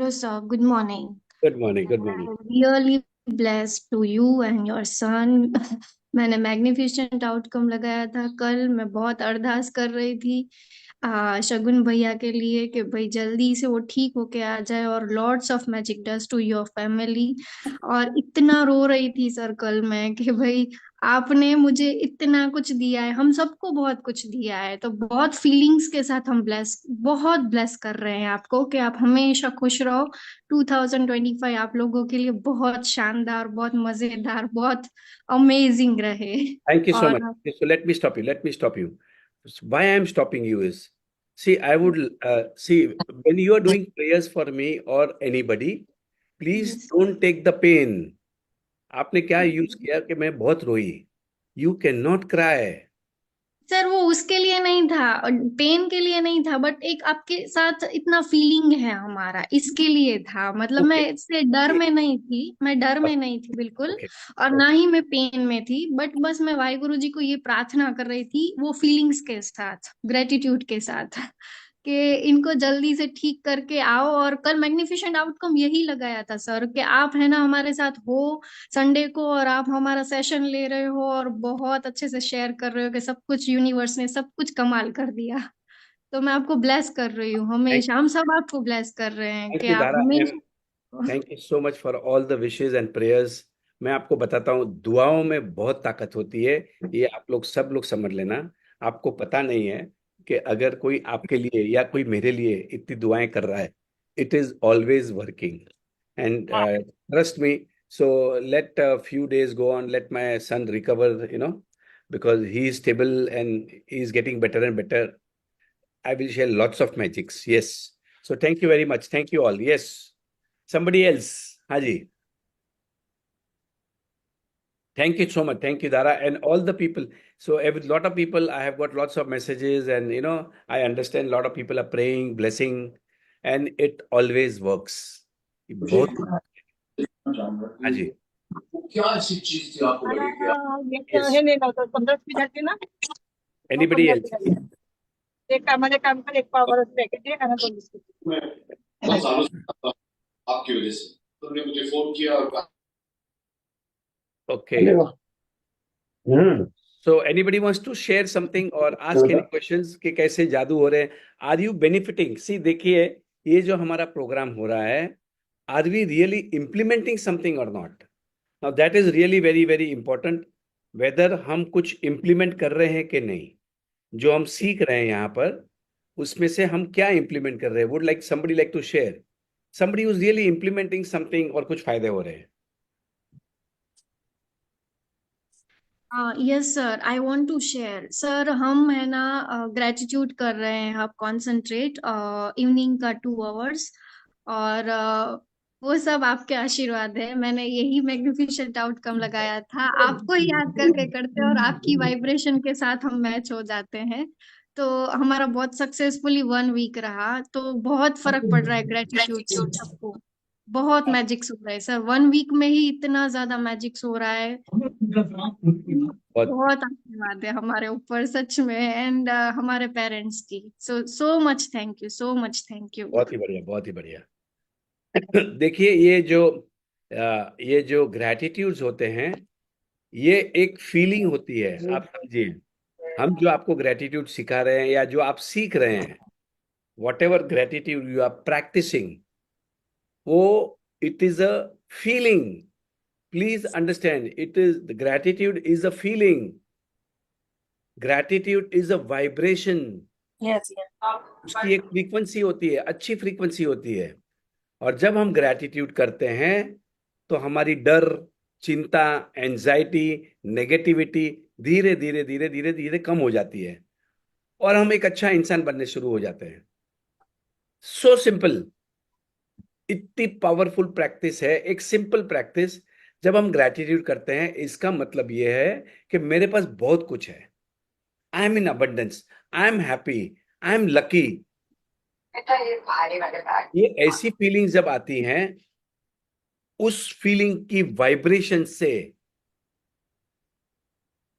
Hello, sir. Good morning. Good morning, good morning. Really blessed to you and your son. मैंने magnificent outcome लगाया था कल। मैं बहुत अरदास कर रही थी शगुन भैया के लिए कि भाई जल्दी से वो ठीक होके आ जाए और lords of magic dust to your family. और इतना रो रही थी सर कल मैं कि भाई आपने मुझे इतना कुछ दिया है, हम सबको बहुत कुछ दिया है, तो बहुत फीलिंग्स के साथ हम बहुत ब्लेस कर रहे हैं आपको कि आप हमेशा खुश रहो। 2025 आप लोगों के लिए बहुत शानदार, बहुत मजेदार, बहुत अमेजिंग रहे। Thank you so much. और So let me stop you. Let me stop you. Why I am stopping you is, see, I would see when you are doing prayers for me or anybody, please don't take the pain. आपने क्या use किया कि मैं बहुत रोई? You cannot cry. Sir वो उसके लिए नहीं था, पेन के लिए नहीं था, बट एक आपके साथ इतना फीलिंग है हमारा, इसके लिए था। मतलब मैं Okay. इससे डर Okay. में नहीं थी, मैं डर में नहीं थी बिल्कुल। Okay. और ना Okay. ही मैं पेन में थी, बट बस मैं वाहिगुरु जी को ये प्रार्थना कर रही थी वो फीलिंग्स के साथ, ग्रेटिट्यूड के साथ कि इनको जल्दी से ठीक करके आओ। और कल मैग्निफिसेंट आउटकम यही लगाया था सर कि आप है ना हमारे साथ हो संडे को, और आप हमारा सेशन ले रहे हो और बहुत अच्छे से शेयर कर रहे हो कि सब कुछ यूनिवर्स ने सब कुछ कमाल कर दिया। तो मैं आपको ब्लेस कर रही हूँ Thank, हमेशा, हम सब आपको ब्लेस कर रहे हैं thank कि you, आप Dara, and हमेशा। thank you so much for all the wishes and prayers. मैं आपको बताता हूँ, दुआओं में बहुत ताकत होती है। ये आप लोग सब लोग समझ लेना। आपको पता नहीं है कि अगर कोई आपके लिए या कोई मेरे लिए इतनी दुआएं कर रहा है, it is always working. And trust me. So let few days go on, let my son recover, because he is stable and he is getting better and better. I will share lots of magics. Yes. So thank you very much. Thank you all. Yes. Somebody else. Haji. Thank you so much. Thank you, Dara, and all the people. So, with lot of people, I have got lots of messages, and I understand a lot of people are praying, blessing, and it always works. मुझे Both. जानना कि Haji. वो क्या ऐसी चीज थी आपको लगी कि ये Yes. हे नाही नव्हतं 15 झाली ना. हो Anybody 15 else? झाली. एक कामाने काम कर, एक पावरच पॅकेट आहे आणि 2 बिस्किट. मैं बहुत सालों से करता हूं आपकी वजह से, तो उन्होंने मुझे फोन किया और कहा Okay. So, anybody wants to share something or ask any questions कि कैसे जादू हो रहे हैं? Are you benefiting? See, देखिए, ये जो हमारा प्रोग्राम हो रहा है, are we really implementing something or not? Now that is really very very important, whether हम कुछ implement कर रहे हैं कि नहीं। जो हम सीख रहे हैं यहाँ पर, उसमें से हम क्या implement कर रहे हैं? Would like somebody like to share? Somebody who's really implementing something और कुछ फायदे हो रहे हैं। Yes sir, I want to share sir. हम है ना ग्रेटिट्यूड कर रहे हैं, आप कॉन्सेंट्रेट इवनिंग का 2 आवर्स। और वो सब आपके आशीर्वाद है। मैंने यही मैग्निफिसेंट आउटकम लगाया था, आपको ही याद करके करते हैं और आपकी वाइब्रेशन के साथ हम मैच हो जाते हैं। तो हमारा बहुत सक्सेसफुली 1 वीक रहा, तो बहुत फर्क पड़ रहा है ग्रेटिट्यूड से सबको। बहुत मैजिक्स हो रहा है सर, 1 वीक में ही इतना ज्यादा मैजिक्स हो रहा है। बहुत बहुत आशीर्वाद है हमारे ऊपर सच में, एंड हमारे पेरेंट्स की। So so much thank you, so much thank you. बहुत ही बढ़िया, बहुत ही बढ़िया। देखिए, ये जो ग्रेटिट्यूड्स होते हैं, ये एक फीलिंग होती है, आप समझिए। हम जो आपको ग्रेटिट्यूड सिखा रहे हैं या जो आप सीख रहे हैं, whatever gratitude you are practicing, वो it is a feeling. Please understand, it is gratitude is a feeling. Gratitude is a vibration. Yes, yes. उसकी एक फ्रीक्वेंसी होती है, अच्छी फ्रीक्वेंसी होती है। और जब हम ग्रेटिट्यूड करते हैं, तो हमारी डर, चिंता, एंजाइटी, नेगेटिविटी धीरे धीरे धीरे धीरे धीरे कम हो जाती है और हम एक अच्छा इंसान बनने शुरू हो जाते हैं। So simple. इतनी पावरफुल प्रैक्टिस है, एक सिंपल प्रैक्टिस। जब हम ग्रेटिट्यूड करते हैं, इसका मतलब यह है कि मेरे पास बहुत कुछ है। I M in abundance, I am happy, I am lucky. ये ऐसी फीलिंग जब आती हैं, उस फीलिंग की वाइब्रेशन से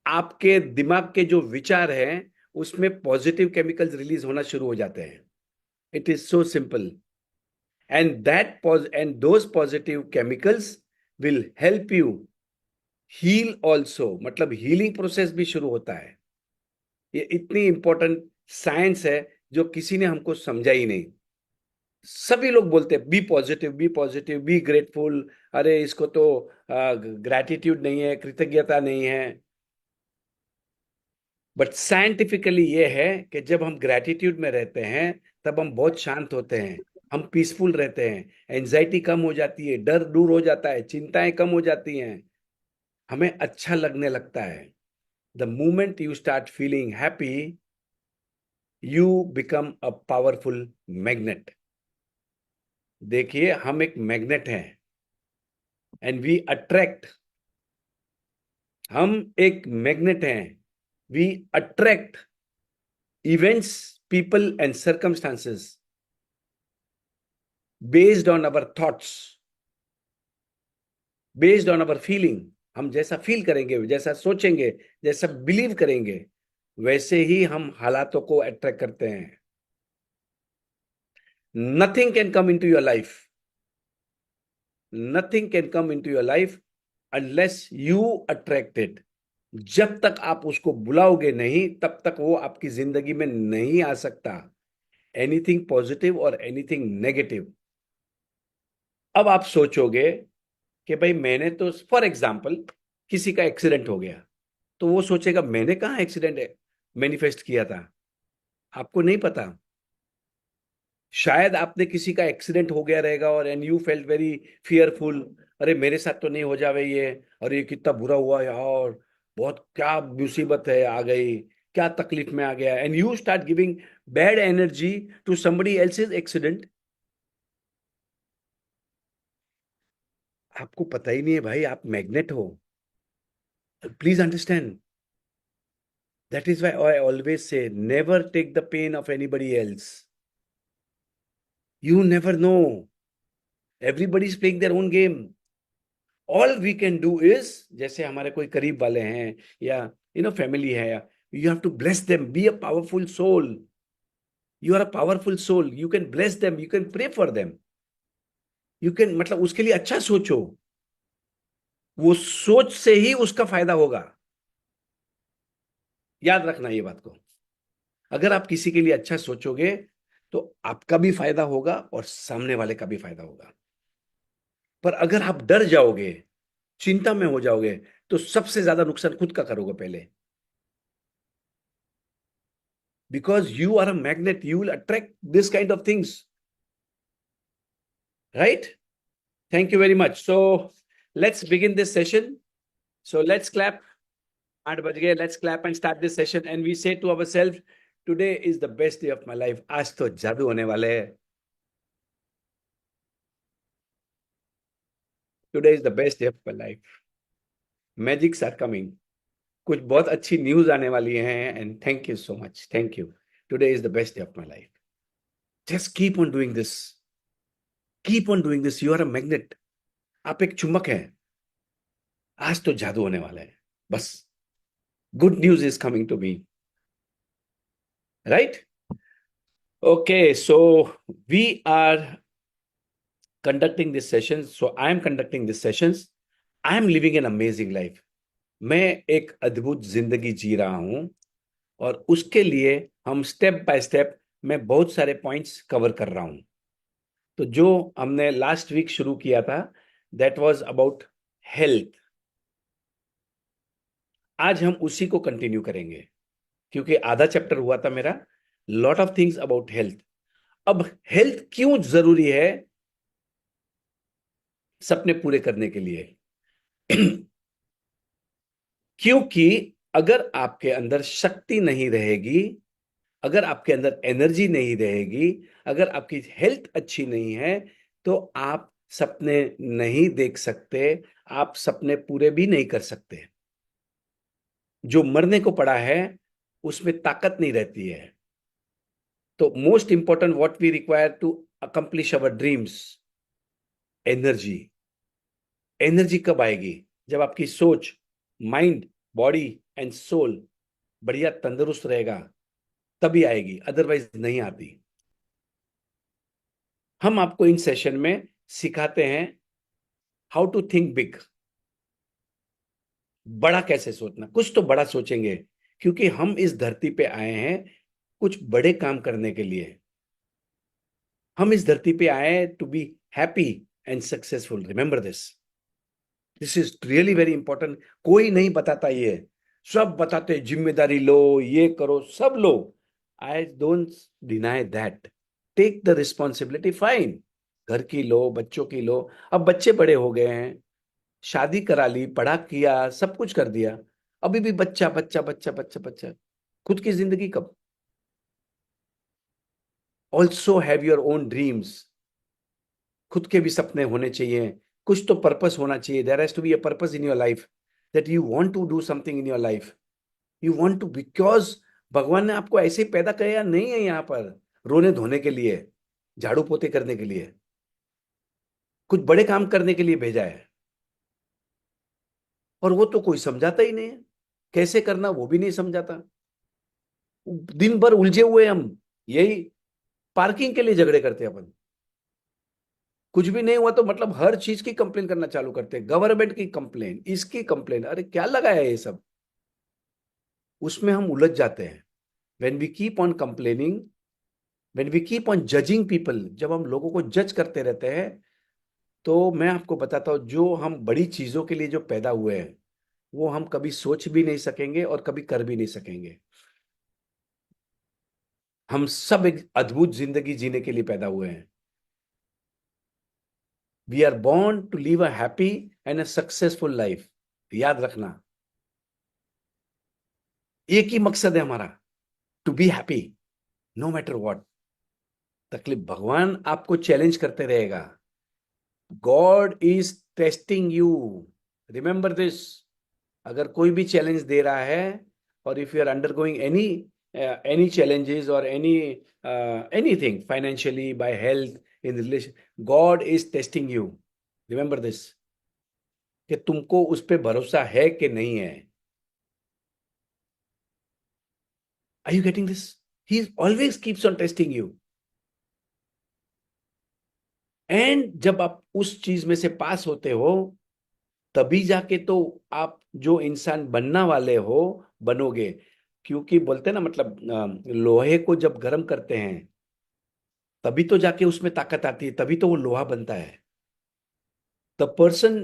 आपके दिमाग के जो विचार हैं, उसमें पॉजिटिव केमिकल्स रिलीज होना शुरू हो जाते हैं। It is so simple. and those positive chemicals will help you heal also. मतलब हीलिंग प्रोसेस भी शुरू होता है। ये इतनी इंपॉर्टेंट साइंस है जो किसी ने हमको समझा ही नहीं। सभी लोग बोलते हैं बी पॉजिटिव, बी ग्रेटफुल। अरे इसको तो ग्रैटिट्यूड नहीं है, कृतज्ञता नहीं है। बट साइंटिफिकली ये है कि जब हम ग्रैटिट्यूड में रहते हैं तब हम बहुत शांत होते हैं, हम पीसफुल रहते हैं, एंजाइटी कम हो जाती है, डर दूर हो जाता है, चिंताएं कम हो जाती हैं, हमें अच्छा लगने लगता है। The moment you start feeling happy, you become a powerful magnet. देखिए, हम एक मैग्नेट हैं एंड वी अट्रैक्ट। हम एक मैग्नेट हैं, we attract events, people and circumstances based on our thoughts, based on our feeling। हम जैसा फील करेंगे, जैसा सोचेंगे, जैसा बिलीव करेंगे, वैसे ही हम हालातों को अट्रैक्ट करते हैं। Nothing can come into your life, nothing can come into your life unless you attract it. जब तक आप उसको बुलाओगे नहीं, तब तक वो आपकी जिंदगी में नहीं आ सकता, एनीथिंग पॉजिटिव और एनीथिंग नेगेटिव। अब आप सोचोगे कि भाई मैंने तो, फॉर एग्जाम्पल, किसी का एक्सीडेंट हो गया, तो वो सोचेगा मैंने कहाँ एक्सीडेंट मैनिफेस्ट किया था। आपको नहीं पता, शायद आपने किसी का एक्सीडेंट हो गया रहेगा और and you felt very fearful. अरे मेरे साथ तो नहीं हो जावे ये, अरे ये कितना बुरा हुआ यार, बहुत क्या मुसीबत है आ गई, क्या तकलीफ में आ गया, and you start giving bad energy to somebody else's accident. आपको पता ही नहीं है भाई, आप मैग्नेट हो। Please understand. That is why I always say, never take the pain of anybody else. You never know. Everybody is playing their own game. All we can do is, जैसे हमारे कोई करीब वाले हैं या फैमिली है, you have to bless them. Be a powerful soul. You are a powerful soul. You can bless them. You can pray for them. You can, मतलब उसके लिए अच्छा सोचो। वो सोच से ही उसका फायदा होगा। याद रखना ये बात को। अगर आप किसी के लिए अच्छा सोचोगे तो आपका भी फायदा होगा और सामने वाले का भी फायदा होगा। पर अगर आप डर जाओगे, चिंता में हो जाओगे, तो सबसे ज्यादा नुकसान खुद का करोगे पहले। Because you are a magnet, you will attract this kind of things, right? Thank you very much. So let's begin this session. So let's clap. 8 बज गए, let's clap and start this session and we say to ourselves, today is the best day of my life. आज तो जादू होने वाले है। Today is the best day of my life. Magics are coming. कुछ बहुत अच्छी न्यूज आने वाली हैं and thank you so much. Thank you. Today is the best day of my life. Just keep on doing this, keep on doing this. You are a magnet. आप एक चुंबक हैं। आज तो जादू होने वाला है। बस good news is coming to me, right? Okay, so we are conducting this session. So I am conducting this sessions. I am living an amazing life. मैं एक अद्भुत जिंदगी जी रहा हूं और उसके लिए हम स्टेप बाय स्टेप मैं बहुत सारे पॉइंट्स कवर कर रहा हूं। तो जो हमने लास्ट वीक शुरू किया था, दैट वाज अबाउट हेल्थ। आज हम उसी को कंटिन्यू करेंगे क्योंकि आधा चैप्टर हुआ था मेरा, lot of things about health. अब हेल्थ क्यों जरूरी है सपने पूरे करने के लिए? क्योंकि अगर आपके अंदर शक्ति नहीं रहेगी, अगर आपके अंदर एनर्जी नहीं रहेगी, अगर आपकी हेल्थ अच्छी नहीं है, तो आप सपने नहीं देख सकते, आप सपने पूरे भी नहीं कर सकते। जो मरने को पड़ा है उसमें ताकत नहीं रहती है। तो most important what we require to accomplish our dreams, energy. Energy कब आएगी? जब आपकी सोच, माइंड, बॉडी एंड सोल बढ़िया तंदुरुस्त रहेगा, तभी आएगी, अदरवाइज नहीं आती। हम आपको इन सेशन में सिखाते हैं हाउ टू थिंक बिग, बड़ा कैसे सोचना, कुछ तो बड़ा सोचेंगे, क्योंकि हम इस धरती पे आए हैं कुछ बड़े काम करने के लिए। हम इस धरती पे आए हैं to be happy and successful. Remember this, this is really very important. कोई नहीं बताता ये, सब बताते जिम्मेदारी लो, ये करो, सब लो। I don't deny that, take the responsibility, fine, घर की लो, बच्चों की लो। अब बच्चे बड़े हो गए हैं, शादी करा ली, पढ़ा किया, सब कुछ कर दिया, अभी भी बच्चा बच्चा बच्चा बच्चा बच्चा। खुद की जिंदगी कब? Also have your own dreams, खुद के भी सपने होने चाहिए, कुछ तो पर्पस होना चाहिए। There has to be a purpose in your life, that you want to do something in your life, you want to, because भगवान ने आपको ऐसे ही पैदा किया नहीं है यहाँ पर रोने धोने के लिए, झाड़ू पोते करने के लिए, कुछ बड़े काम करने के लिए भेजा है। और वो तो कोई समझाता ही नहीं है, कैसे करना वो भी नहीं समझाता। दिन भर उलझे हुए हम, यही पार्किंग के लिए झगड़े करते हैं अपन। कुछ भी नहीं हुआ तो मतलब हर चीज की कंप्लेन करना चालू करते हैं, गवर्नमेंट की कंप्लेन, इसकी कंप्लेन, अरे क्या लगा है ये सब, उसमें हम उलझ जाते हैं। When we keep on complaining, when we keep on judging people, जब हम लोगों को जज करते रहते हैं, तो मैं आपको बताता हूं, जो हम बड़ी चीजों के लिए जो पैदा हुए हैं वो हम कभी सोच भी नहीं सकेंगे और कभी कर भी नहीं सकेंगे। हम सब एक अद्भुत जिंदगी जीने के लिए पैदा हुए हैं। We are born to live a happy and a successful life. याद रखना, एक ही मकसद है हमारा, to be happy no matter what. तकलीफ, भगवान आपको चैलेंज करते रहेगा। God is testing you, remember this. अगर कोई भी चैलेंज दे रहा है, और if you are undergoing any challenges or anything financially, by health, in relation, God is testing you. Remember this, कि तुमको उस पे भरोसा है कि नहीं है। Are you getting this? He always keeps on testing you. And जब आप उस चीज में से पास होते हो, तभी जाके तो आप जो इंसान बनना वाले हो बनोगे। क्योंकि बोलते हैं ना, मतलब लोहे को जब गर्म करते हैं तभी तो जाके उसमें ताकत आती है, तभी तो वो लोहा बनता है। The person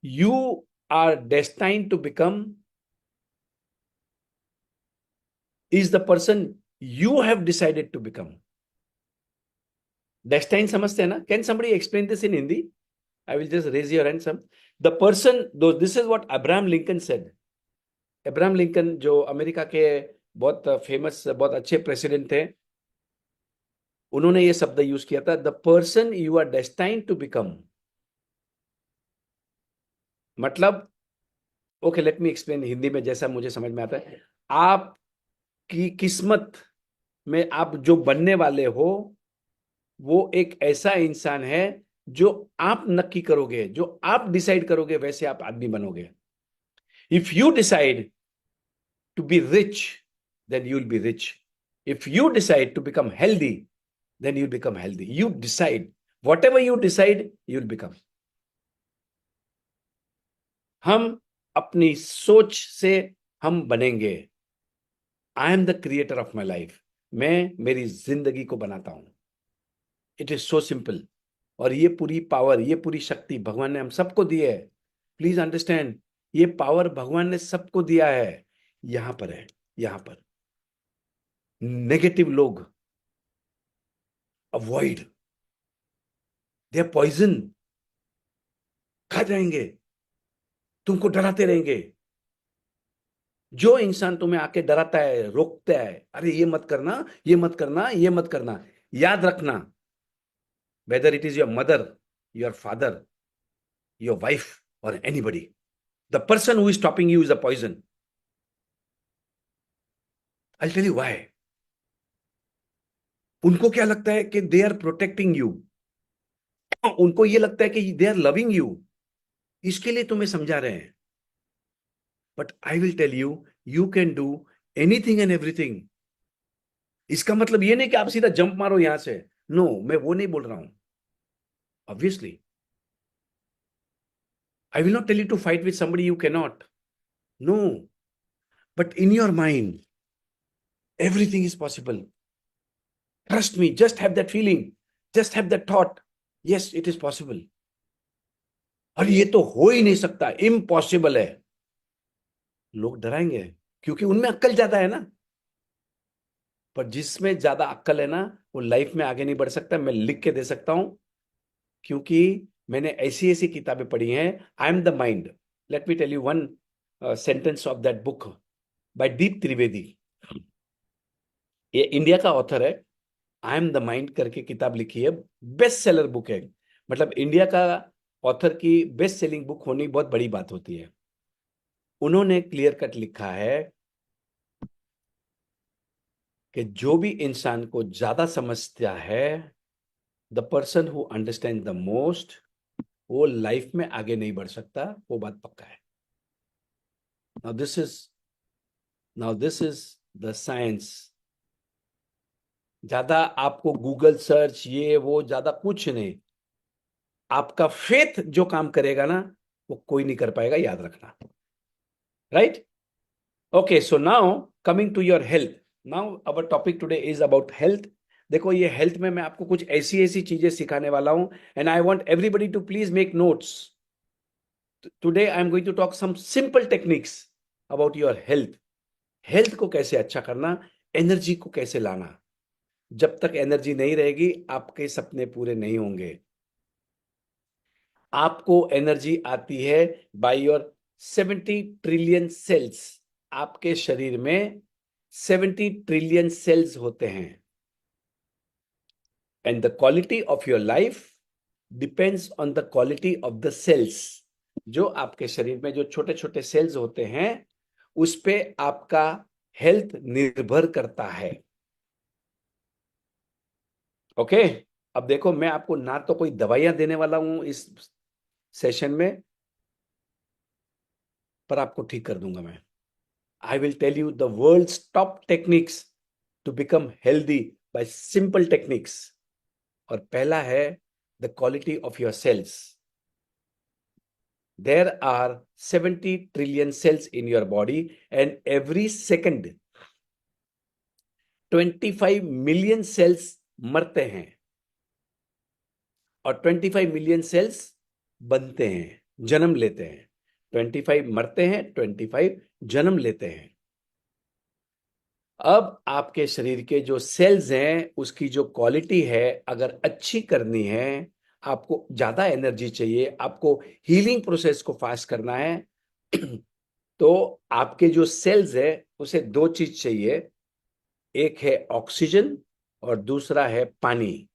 you are destined to become is the person you have decided to become. Destine समझते हैं ना? Can somebody explain this in Hindi? I will just raise your hand some. The person, this is what Abraham Lincoln said. Abraham Lincoln जो America के बहुत famous, बहुत अच्छे president थे, उन्होंने ये शब्द यूज किया था, the person you are destined to become. मतलब, okay, let me explain Hindi में जैसा मुझे समझ में आता है। आपकी किस्मत में आप जो बनने वाले हो वो एक ऐसा इंसान है जो आप नक्की करोगे, जो आप डिसाइड करोगे, वैसे आप आदमी बनोगे। If you decide to be rich, then you'll be rich. If you decide to become healthy, then you'll become healthy. You decide. Whatever you decide, you'll become. हम अपनी सोच से हम बनेंगे। आई am the creator of my life. मैं मेरी जिंदगी को बनाता हूं। It is so simple. और ये पूरी पावर, ये पूरी शक्ति भगवान ने हम सबको दी है। प्लीज अंडरस्टैंड, ये पावर भगवान ने सबको दिया है। यहां पर है, यहां पर। नेगेटिव लोग अवॉइड, दे आर पॉइजन, खा जाएंगे, तुमको डराते रहेंगे। जो इंसान तुम्हें आके डराता है, रोकता है, अरे ये मत करना, ये मत करना, ये मत करना, याद रखना, whether it is your mother, your father, your wife और anybody, the person who is stopping you is a poison. I tell you why. उनको क्या लगता है कि दे आर प्रोटेक्टिंग यू, उनको ये लगता है कि दे आर लविंग यू, इसके लिए तुम्हें समझा रहे हैं। But I will tell you, you can do anything and everything. इसका मतलब ये नहीं कि आप सीधा जंप मारो यहां से नो, मैं वो नहीं बोल रहा हूं। Obviously I will not tell you to fight with somebody you can not, no, but in your mind everything is possible. Trust me, just have that feeling, just have that thought, yes it is possible. और ये तो हो ही नहीं सकता, impossible है। लोग डराएंगे क्योंकि उनमें अक्ल ज्यादा है ना। पर जिसमें ज्यादा अक्ल है ना, वो लाइफ में आगे नहीं बढ़ सकता। मैं लिख के दे सकता हूं, क्योंकि मैंने ऐसी ऐसी किताबें पढ़ी हैं। I am the mind. Let me tell you one sentence of that book by Deep Trivedi. ये इंडिया का ऑथर है। आई एम द माइंड करके किताब लिखी है, बेस्ट सेलर बुक है। मतलब इंडिया का ऑथर की बेस्ट सेलिंग बुक होनी बहुत बड़ी बात होती है। उन्होंने क्लियर कट लिखा है कि जो भी इंसान को ज्यादा समझता है, the person who understand the most, वो लाइफ में आगे नहीं बढ़ सकता। वो बात पक्का है। Now this is the science. ज्यादा आपको गूगल सर्च ये वो ज्यादा कुछ नहीं, आपका फेथ जो काम करेगा ना, वो कोई नहीं कर पाएगा, याद रखना। Right? Okay, so now coming to your health. Now our topic today is about health. देखो, ये हेल्थ में मैं आपको कुछ ऐसी ऐसी चीजें सिखाने वाला हूं, and I want everybody to please make notes. Today I am going to talk some simple techniques about your health. Health को कैसे अच्छा करना, एनर्जी को कैसे लाना। जब तक एनर्जी नहीं रहेगी, आपके सपने पूरे नहीं होंगे। आपको एनर्जी आती है बाय योर 70 ट्रिलियन सेल्स। आपके शरीर में 70 ट्रिलियन सेल्स होते हैं, and the quality of your life depends on the quality of the cells. जो आपके शरीर में जो छोटे छोटे सेल्स होते हैं, उस पे आपका हेल्थ निर्भर करता है। ओके, अब देखो, मैं आपको ना तो कोई दवाइयां देने वाला हूं इस सेशन में, पर आपको ठीक कर दूंगा मैं। I will tell you the world's top techniques to become healthy by simple techniques. और पहला है the quality of your cells. There are 70 trillion cells in your body, and every second 25 million cells मरते हैं और 25 million cells बनते हैं, जन्म लेते हैं। 25 मरते हैं, 25 जन्म लेते हैं। अब आपके शरीर के जो सेल्स हैं, उसकी जो क्वालिटी है, अगर अच्छी करनी है, आपको ज्यादा एनर्जी चाहिए, आपको हीलिंग प्रोसेस को फास्ट करना है, तो आपके जो सेल्स है, उसे दो चीज चाहिए। एक है ऑक्सीजन और दूसरा है पानी,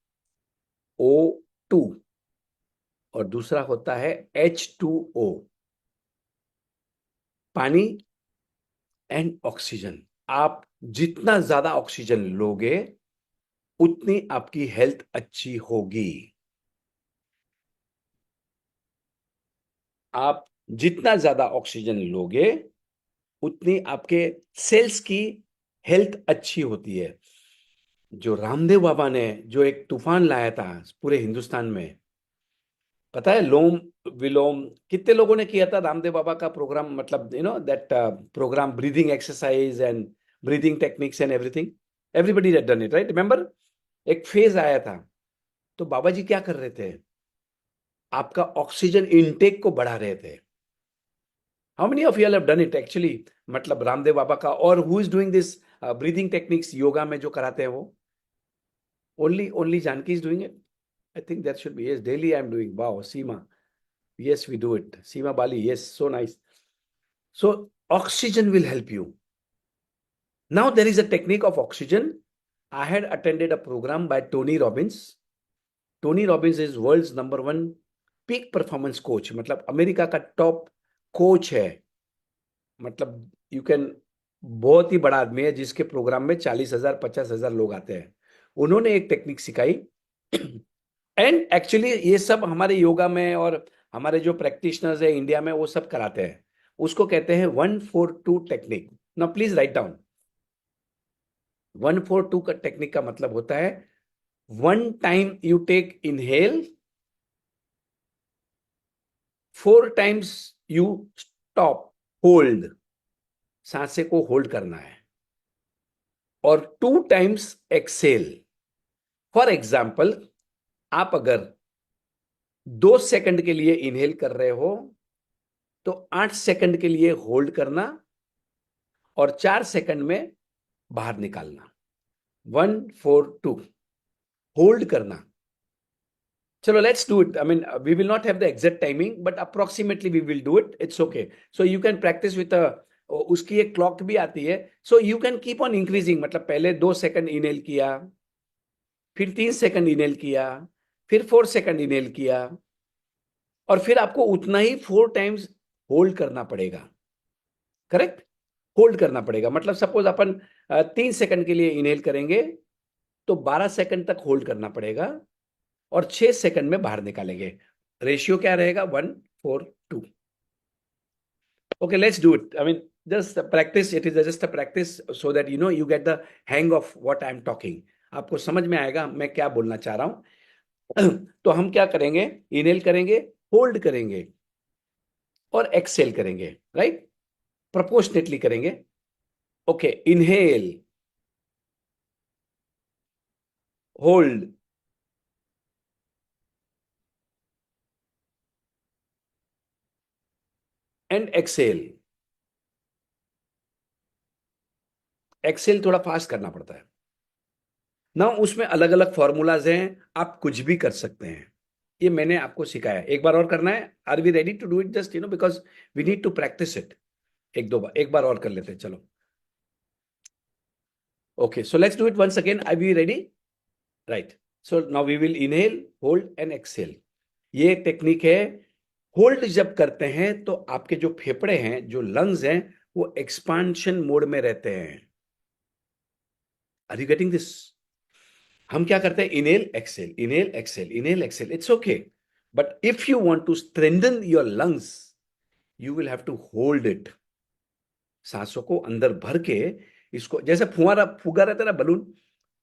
O2, और दूसरा होता है H2O। पानी एंड ऑक्सीजन। आप जितना ज्यादा ऑक्सीजन लोगे, उतनी आपकी हेल्थ अच्छी होगी। आप जितना ज्यादा ऑक्सीजन लोगे, उतनी आपके सेल्स की हेल्थ अच्छी होती है। जो रामदेव बाबा ने जो एक तूफान लाया था पूरे हिंदुस्तान में, पता है, लोम विलोम कितने लोगों ने किया था रामदेव बाबा का प्रोग्राम, मतलब you know that program, breathing exercise and breathing techniques and everything, everybody had done it, right? Remember, एक फेज आया था, तो बाबा जी क्या कर रहे थे? आपका ऑक्सीजन इनटेक को बढ़ा रहे थे। How many of you have done it actually? मतलब रामदेव बाबा का, और who is doing this breathing techniques yoga में जो कराते हैं वो? Only Janaki is doing it. I think that should be, yes, daily I am doing. Wow, Seema, yes, we do it. Seema Bali, yes, so nice. So oxygen will help you. Now there is a technique of oxygen. I had attended a program by Tony Robbins. Tony Robbins is world's #1 peak performance coach. मतलब America का top coach है। मतलब you can, बहुत ही बड़ा आदमी है जिसके programme में 40,000 50,000 लोग आते हैं। उन्होंने एक टेक्निक सिखाई, एंड एक्चुअली ये सब हमारे योगा में और हमारे जो प्रैक्टिशनर्स है इंडिया में, वो सब कराते हैं। उसको कहते हैं 1-4-2 technique. Now please write down. 1-4-2 का टेक्निक का मतलब होता है 1 time you take inhale, 4 times you stop, hold, सांसे को होल्ड करना है, और 2 times एक्सेल। फॉर एग्जाम्पल, आप अगर 2 सेकंड के लिए इनहेल कर रहे हो तो 8 सेकंड के लिए होल्ड करना और 4 सेकंड में बाहर निकालना। 1 4 2 होल्ड करना। चलो, let's do it. I mean, we will not have the exact timing, but approximately we will do it. It's okay. So you can practice with उसकी एक क्लॉक भी आती है। So you can keep on increasing. मतलब पहले 2 second inhale किया, फिर 3 second inhale किया, फिर 4 सेकंड इनहेल किया, और फिर आपको उतना ही 4 टाइम्स होल्ड करना पड़ेगा। करेक्ट? होल्ड करना पड़ेगा। मतलब सपोज अपन 3 सेकंड के लिए इनहेल करेंगे तो 12 सेकंड तक होल्ड करना पड़ेगा और 6 सेकंड में बाहर निकालेंगे। रेशियो क्या रहेगा? 1 4 2। Okay, let's do it. I mean, just a practice. It is just a practice so that you get the hang of what I'm talking. आपको समझ में आएगा मैं क्या बोलना चाह रहा हूं। तो हम क्या करेंगे? इनहेल करेंगे, होल्ड करेंगे और एक्सेल करेंगे, राइट? प्रोपोर्शनेटली करेंगे। Okay, inhale, hold, and exhale. Exhale थोड़ा फास्ट करना पड़ता है ना। उसमें अलग अलग फॉर्मूलाज हैं, आप कुछ भी कर सकते हैं। ये मैंने आपको सिखाया। एक बार और करना है। Are we ready to do it? Just because we need to practice it. एक बार और कर लेते हैं। चलो, okay, so let's do it once again. Are we ready? Right. So now we will inhale, hold and exhale. ये technique है। Hold जब करते हैं तो आपके जो फेफड़े हैं, जो लंग्स हैं, वो एक्सपांशन मोड में रहते हैं। Are you getting this? हम क्या करते हैं? Inhale exhale, inhale exhale, inhale exhale. It's okay, but if you want to strengthen your lungs, you will have to hold it. सांसों को अंदर भर के, इसको जैसे फुहारा फूगा रहता है ना, बलून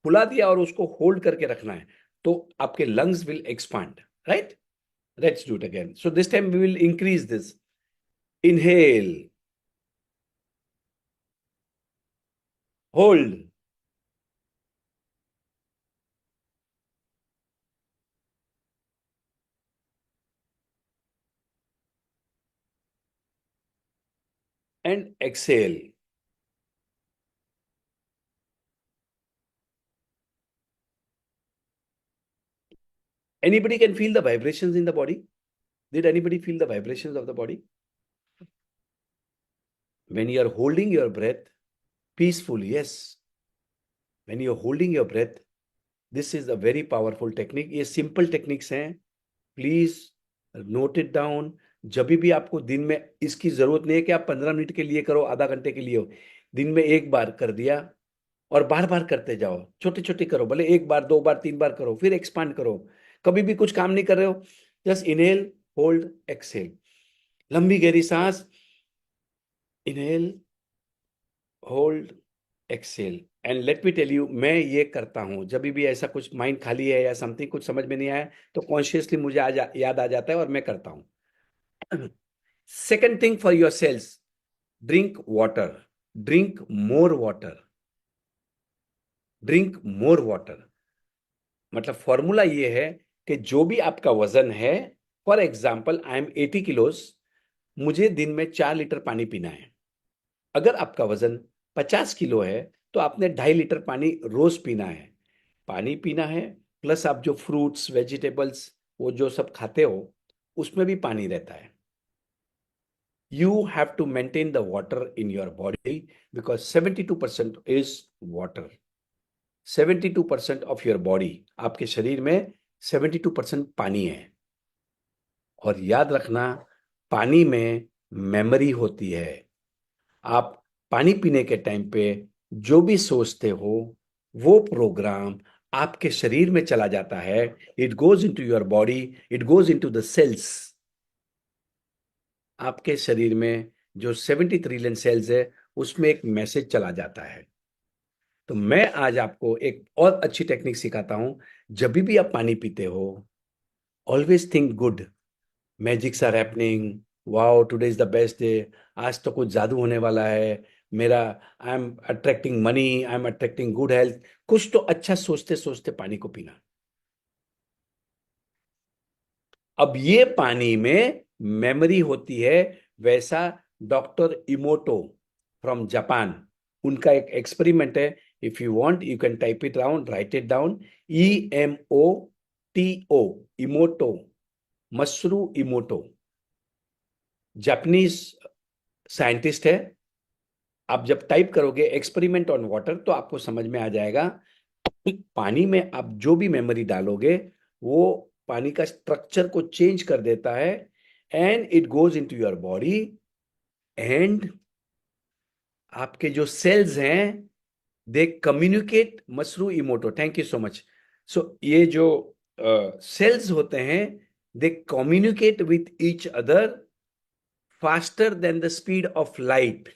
फुला दिया और उसको होल्ड करके रखना है, तो आपके lungs will expand, right? Let's do it again. So this time we will increase this. Inhale, hold, and exhale. Anybody can feel the vibrations in the body? Did anybody feel the vibrations of the body? When you are holding your breath peacefully, yes. When you are holding your breath, this is a very powerful technique. ये simple techniques हैं. Please note it down. जब भी आपको दिन में, इसकी जरूरत नहीं है कि आप 15 मिनट के लिए करो, आधा घंटे के लिए हो। दिन में एक बार कर दिया और बार बार करते जाओ। छोटे छोटे करो, भले एक बार, 2 बार, 3 बार करो, फिर एक्सपांड करो। कभी भी कुछ काम नहीं कर रहे हो, जस्ट इनहेल, होल्ड, एक्सेल। लंबी गहरी सांस, inhale, hold, exhale. And let me tell you, मैं ये करता हूं जब भी ऐसा कुछ माइंड खाली है या समथिंग कुछ समझ में नहीं आया, तो कॉन्शियसली मुझे याद आ जाता है और मैं करता हूं। Second thing for your cells, drink water, drink more water, drink more water. मतलब फॉर्मूला ये है कि जो भी आपका वजन है, for example I am 80 kilos, मुझे दिन में 4 लीटर पानी पीना है। अगर आपका वजन 50 किलो है तो आपने 2.5 लीटर पानी रोज पीना है। पानी पीना है, प्लस आप जो फ्रूट्स, वेजिटेबल्स, वो जो सब खाते हो, उसमें भी पानी रहता है। You have to maintain the water in your body because 72% is water. 72% of your body, आपके शरीर में 72% पानी है। और याद रखना, पानी में मेमोरी होती है। आप पानी पीने के टाइम पे जो भी सोचते हो, वो प्रोग्राम आपके शरीर में चला जाता है। It goes into your body, it goes into the cells. आपके शरीर में जो 70 ट्रिलियन सेल्स है, उसमें एक मैसेज चला जाता है। तो मैं आज आपको एक और अच्छी टेक्निक सिखाता हूं। जब भी आप पानी पीते हो, always think good, magics are happening, wow today is the best day, आज तो कुछ जादू होने वाला है मेरा, I am attracting money, I am attracting good health. कुछ तो अच्छा सोचते सोचते पानी को पीना। अब ये पानी में मेमोरी होती है। वैसा डॉक्टर इमोटो फ्रॉम जापान, उनका एक एक्सपेरिमेंट है। If you want you can type it down, right it down, EMOTO, इमोटो, Mashru इमोटो, Japanese scientist है। आप जब टाइप करोगे एक्सपेरिमेंट ऑन वाटर तो आपको समझ में आ जाएगा। पानी में आप जो भी मेमोरी डालोगे वो पानी का स्ट्रक्चर को चेंज कर देता है, and it goes into your body, and आपके जो सेल्स हैं they communicate. Masaru Emoto, thank you so much. So ये जो सेल्स होते हैं they communicate with each other faster than the speed of light.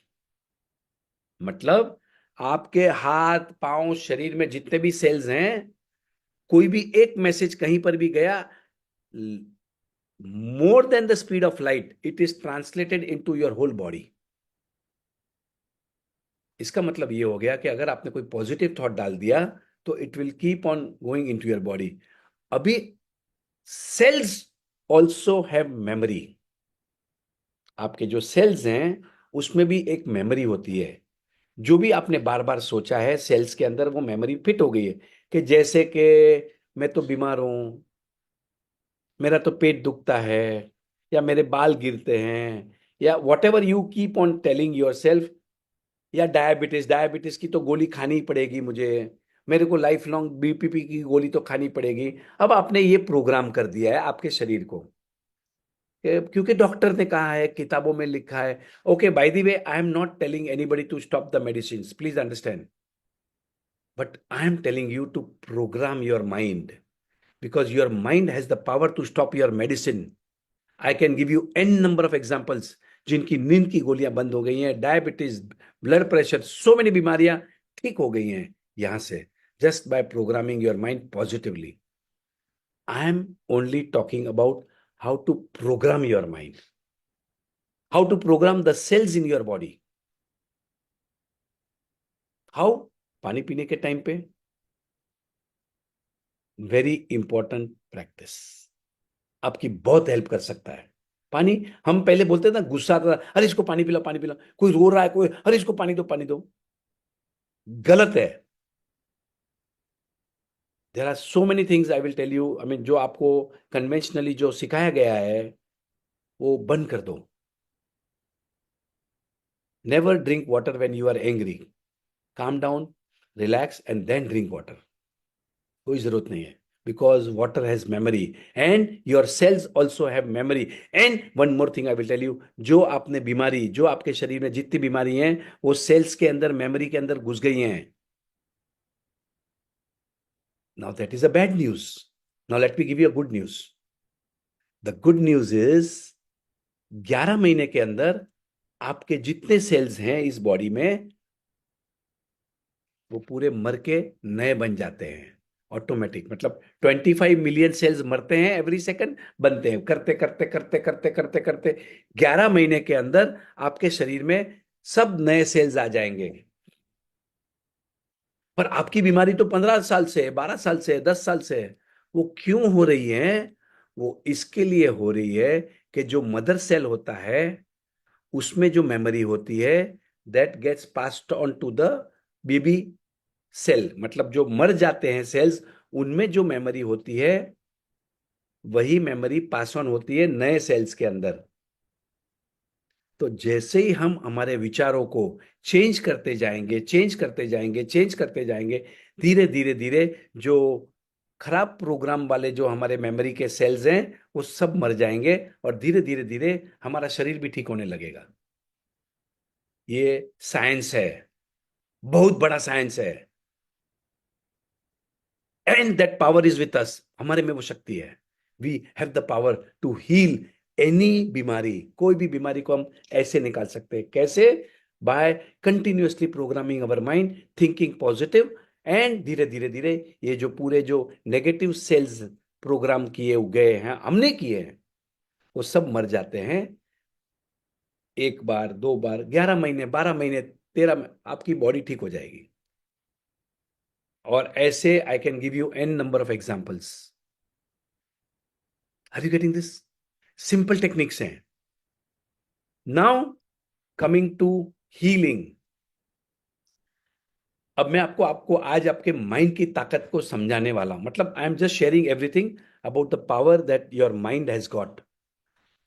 मतलब आपके हाथ पांव शरीर में जितने भी सेल्स हैं, कोई भी एक मैसेज कहीं पर भी गया, more than the speed of light it is translated into your whole body. इसका मतलब ये हो गया कि अगर आपने कोई पॉजिटिव थॉट डाल दिया तो it will keep on going into your body. अभी सेल्स ऑल्सो हैव मेमोरी। आपके जो सेल्स हैं उसमें भी एक मेमोरी होती है। जो भी आपने बार बार सोचा है सेल्स के अंदर वो मेमोरी फिट हो गई है। कि जैसे कि मैं तो बीमार हूं, मेरा तो पेट दुखता है, या मेरे बाल गिरते हैं, या what ever you keep on telling your self, या डायबिटीज, डायबिटीज की तो गोली खानी ही पड़ेगी मुझे, मेरे को लाइफ लॉन्ग BPP की गोली तो खानी पड़ेगी। अब आपने ये प्रोग्राम कर दिया है आपके शरीर को क्योंकि डॉक्टर ने कहा है, किताबों में लिखा है। Okay, by the way I am not telling anybody to stop the medicine, please understand, but I am telling you to program your mind, because your mind has the power to stop your medicine. I can give you n number of examples जिनकी नींद की गोलियां बंद हो गई हैं, diabetes, blood pressure, so many बीमारियां ठीक हो गई हैं यहां से, just by programming your mind positively. I am only talking about how to program your mind, how to program the cells in your body. How? पानी पीने के टाइम पे वेरी इंपॉर्टेंट प्रैक्टिस आपकी बहुत हेल्प कर सकता है। पानी, हम पहले बोलते थे ना, गुस्सा आता था, अरे इसको पानी पिला, पानी पिला। कोई रो रहा है, कोई, अरे इसको पानी दो, पानी दो। गलत है। There are so many things I will tell you, I mean जो आपको कन्वेंशनली जो सिखाया गया है वो बंद कर दो। Never drink water when you are angry. Calm down, relax and then drink water. कोई जरूरत नहीं है, because water has memory and your cells also have memory. And one more thing I will tell you, जो आपने बीमारी, जो आपके शरीर में जितनी बीमारी हैं वो सेल्स के अंदर, मेमोरी के अंदर घुस गई हैं। Now that is a bad news. Now let me give you a good news. The good news is 11 महीने के अंदर आपके जितने सेल्स हैं इस बॉडी में वो पूरे मर के नए बन जाते हैं ऑटोमेटिक। मतलब 25 मिलियन सेल्स मरते हैं एवरी सेकंड, बनते हैं, करते करते करते करते करते करते 11 महीने के अंदर आपके शरीर में सब नए सेल्स आ जाएंगे। पर आपकी बीमारी तो 15 साल से है, 12 साल से है, 10 साल से है। वो क्यों हो रही है? वो इसके लिए हो रही है कि जो मदर सेल होता है उसमें जो मेमोरी होती है that gets passed on to the baby cell. मतलब जो मर जाते हैं सेल्स, उनमें जो मेमोरी होती है वही मेमोरी पास ऑन होती है नए सेल्स के अंदर। तो जैसे ही हम हमारे विचारों को चेंज करते जाएंगे, चेंज करते जाएंगे, चेंज करते जाएंगे, धीरे धीरे धीरे जो खराब प्रोग्राम वाले जो हमारे मेमोरी के सेल्स हैं वो सब मर जाएंगे, और धीरे धीरे धीरे हमारा शरीर भी ठीक होने लगेगा। ये साइंस है, बहुत बड़ा साइंस है। And that power is with us. हमारे में वो शक्ति है। We have the power to heal any बीमारी। कोई भी बीमारी को हम ऐसे निकाल सकते हैं। कैसे? By continuously programming our mind, thinking positive, and धीरे धीरे धीरे ये जो पूरे जो नेगेटिव सेल्स प्रोग्राम किए गए हैं, हमने किए हैं, वो सब मर जाते हैं। 1 बार, 2 बार, 11 महीने, 12 महीने, 13 आपकी बॉडी ठीक हो जाएगी। और ऐसे I can give you an number of examples. Are you getting this? Simple techniques हैं। Now coming to healing. अब मैं आपको आपको आज आपके माइंड की ताकत को समझाने वाला हूं। मतलब I am just sharing everything about the power that your mind has got.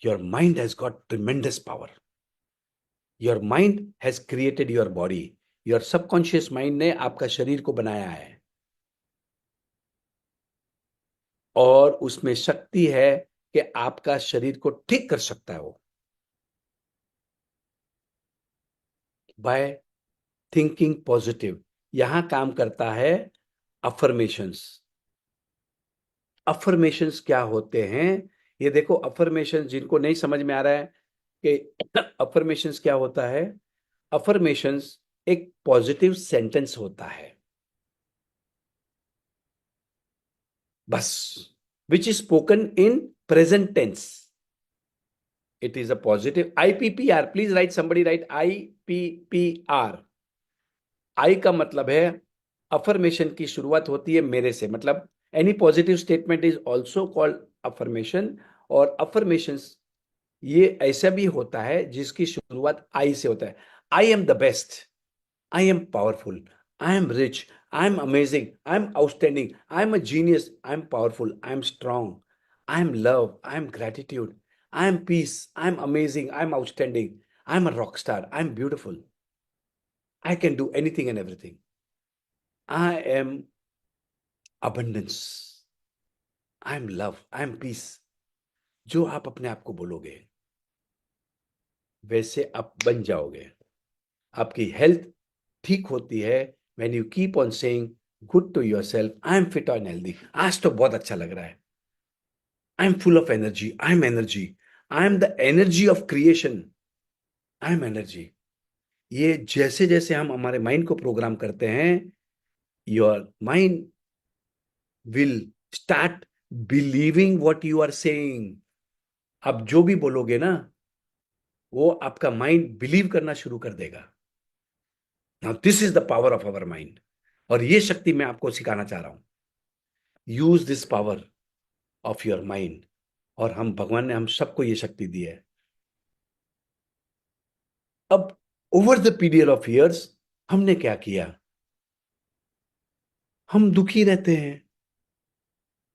Your mind has got tremendous power. Your mind has created your body. Your subconscious mind ने आपका शरीर को बनाया है, और उसमें शक्ति है कि आपका शरीर को ठीक कर सकता है वो, बाय थिंकिंग पॉजिटिव। यहां काम करता है अफर्मेशंस। अफर्मेशंस क्या होते हैं, ये देखो। अफर्मेशंस जिनको नहीं समझ में आ रहा है कि अफर्मेशंस क्या होता है, अफर्मेशंस एक पॉजिटिव सेंटेंस होता है, बस, which is spoken in present tense. It is a positive IPPR। Please write, somebody write IPPR। I का मतलब है अफर्मेशन की शुरुआत होती है मेरे से, मतलब any positive statement is also called affirmation. और अफर्मेशंस ये ऐसा भी होता है जिसकी शुरुआत आई से होता है। I am the best, I am powerful, I am rich, I am amazing, I am outstanding, I am a genius, I am powerful, I am strong, I am love, I am gratitude, I am peace, I am amazing, I am outstanding, I am a rock star, I am beautiful, I can do anything and everything, I am abundance, I am love, I am peace. जो आप अपने आप को बोलोगे वैसे आप बन जाओगे। आपकी हेल्थ ठीक होती है when you keep on saying good to yourself, I am fit and healthy. आज तो बहुत अच्छा लग रहा है, I am full of energy, I am energy, I am the energy of creation, I am energy. ये जैसे जैसे हम हमारे माइंड को प्रोग्राम करते हैं, your mind will start believing what you are saying. अब जो भी बोलोगे ना, वो आपका माइंड बिलीव करना शुरू कर देगा। Now this is the power of our mind, और ये शक्ति मैं आपको सिखाना चाह रहा हूं। Use this power of your mind. और हम भगवान ने हम सबको ये शक्ति दी है। अब over the period of years हमने क्या किया, हम दुखी रहते हैं।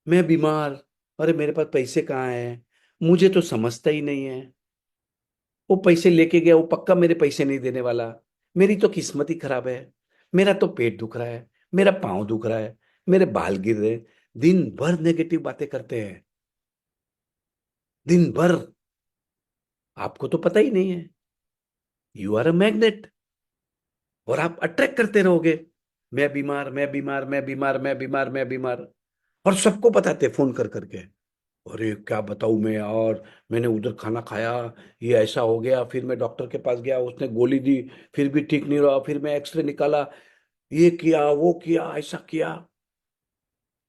मैं बीमार, अरे मेरे पास पैसे कहाँ हैं, मुझे तो समझता ही नहीं है, वो पैसे लेके गया, वो पक्का मेरे पैसे नहीं देने वाला, मेरी तो किस्मत ही खराब है, मेरा तो पेट दुख रहा है, मेरा पांव दुख रहा है, मेरे बाल गिर रहे हैं। दिन भर नेगेटिव बातें करते हैं, दिन भर। आपको तो पता ही नहीं है, यू आर अ मैग्नेट, और आप अट्रैक्ट करते रहोगे। मैं बीमार, मैं बीमार, मैं बीमार, मैं बीमार, मैं बीमार। और सबको बताते फोन कर करके, अरे क्या बताऊं मैं, और मैंने उधर खाना खाया, ये ऐसा हो गया, फिर मैं डॉक्टर के पास गया, उसने गोली दी, फिर भी ठीक नहीं रहा, फिर मैं एक्सरे निकाला, ये किया, वो किया, ऐसा किया।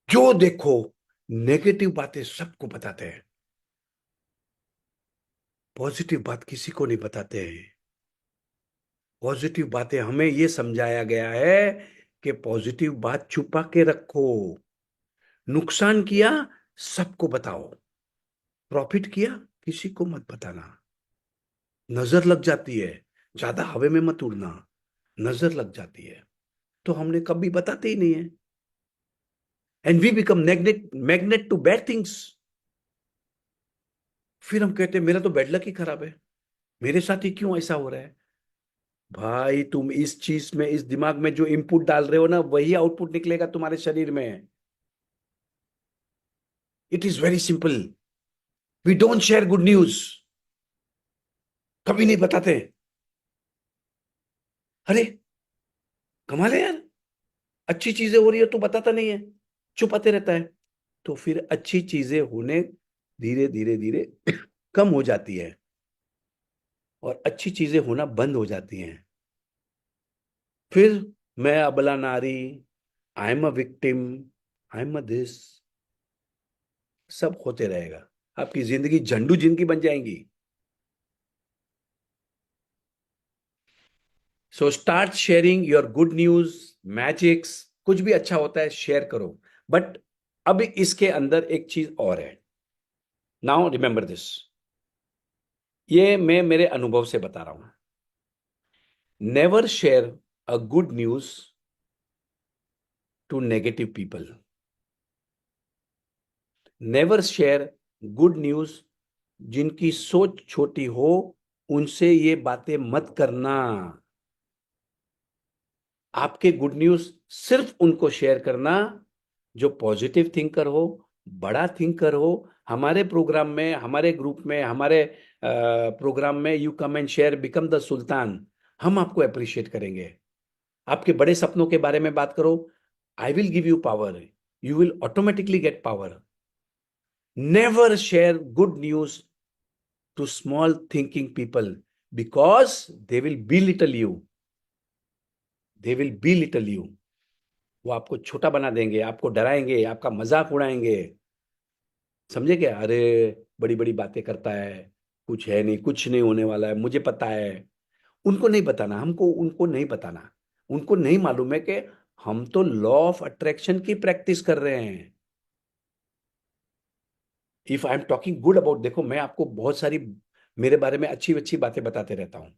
जो देखो नेगेटिव बातें सबको बताते हैं, पॉजिटिव बात किसी को नहीं बताते हैं। पॉजिटिव बातें हमें ये समझाया गया है कि पॉजिटिव बात छुपा के रखो। नुकसान किया सबको बताओ, प्रॉफिट किया किसी को मत बताना। नजर लग जाती है, ज्यादा हवा में मत उड़ना, नजर लग जाती है। तो हमने कभी बताते ही नहीं है, and we become magnet, magnet to bad things. फिर हम कहते हैं मेरा तो बैड लक ही खराब है, मेरे साथ ही क्यों ऐसा हो रहा है। भाई तुम इस चीज में, इस दिमाग में जो इनपुट डाल रहे हो ना, वही आउटपुट निकलेगा तुम्हारे शरीर में। It is very simple. We don't share good news, कभी नहीं बताते। अरे कमाल है यार, अच्छी चीजें हो रही है तो बताता नहीं है, छुपाते रहता है। तो फिर अच्छी चीजें होने धीरे धीरे धीरे कम हो जाती है, और अच्छी चीजें होना बंद हो जाती हैं। फिर मैं अबला नारी, I am a victim, I am a this, सब होते रहेगा। आपकी जिंदगी झंडू जिंदगी बन जाएंगी। So start sharing your good news, magics, कुछ भी अच्छा होता है शेयर करो। बट अब इसके अंदर एक चीज और है। नाउ रिमेंबर दिस, ये मैं मेरे अनुभव से बता रहा हूं। Never share a good news to negative people. Never share good news, जिनकी सोच छोटी हो उनसे ये बातें मत करना। आपके गुड न्यूज सिर्फ उनको शेयर करना जो पॉजिटिव थिंकर हो, बड़ा थिंकर हो। हमारे प्रोग्राम में, हमारे ग्रुप में, हमारे प्रोग्राम में you come and share, become the sultan, हम आपको अप्रिशिएट करेंगे। आपके बड़े सपनों के बारे में बात करो, I will give you power, you will automatically get power. Never share good news to small thinking people, because they will belittle you, they will belittle you. वो आपको छोटा बना देंगे, आपको डराएंगे, आपका मजाक उड़ाएंगे। समझे क्या? अरे बड़ी बड़ी बातें करता है, कुछ है नहीं, कुछ नहीं होने वाला है, मुझे पता है। उनको नहीं बताना, हमको उनको नहीं बताना। उनको नहीं मालूम है कि हम तो लॉ ऑफ अट्रैक्शन की प्रैक्टिस कर रहे हैं। If I am talking good about, देखो मैं आपको बहुत सारी मेरे बारे में अच्छी अच्छी बातें बताते रहता हूं।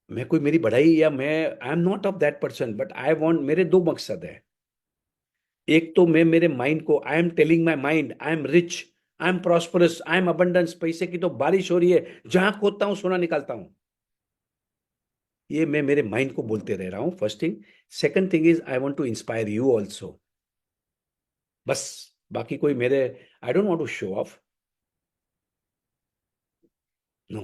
मैं कोई मेरी बढ़ाई या मैं आई am not of that person, but I want, मेरे दो मकसद है। एक तो मैं मेरे माइंड को, आई am telling my mind I am rich, I M prosperous, I am abundance, पैसे की तो बारिश हो रही है, जहां खोदता हूं सोना निकालता हूं। ये मैं मेरे माइंड को बोलते रह रहा हूं, first thing. Second thing is I want to inspire you also. बस, बाकी कोई मेरे, I don't want to show off, no,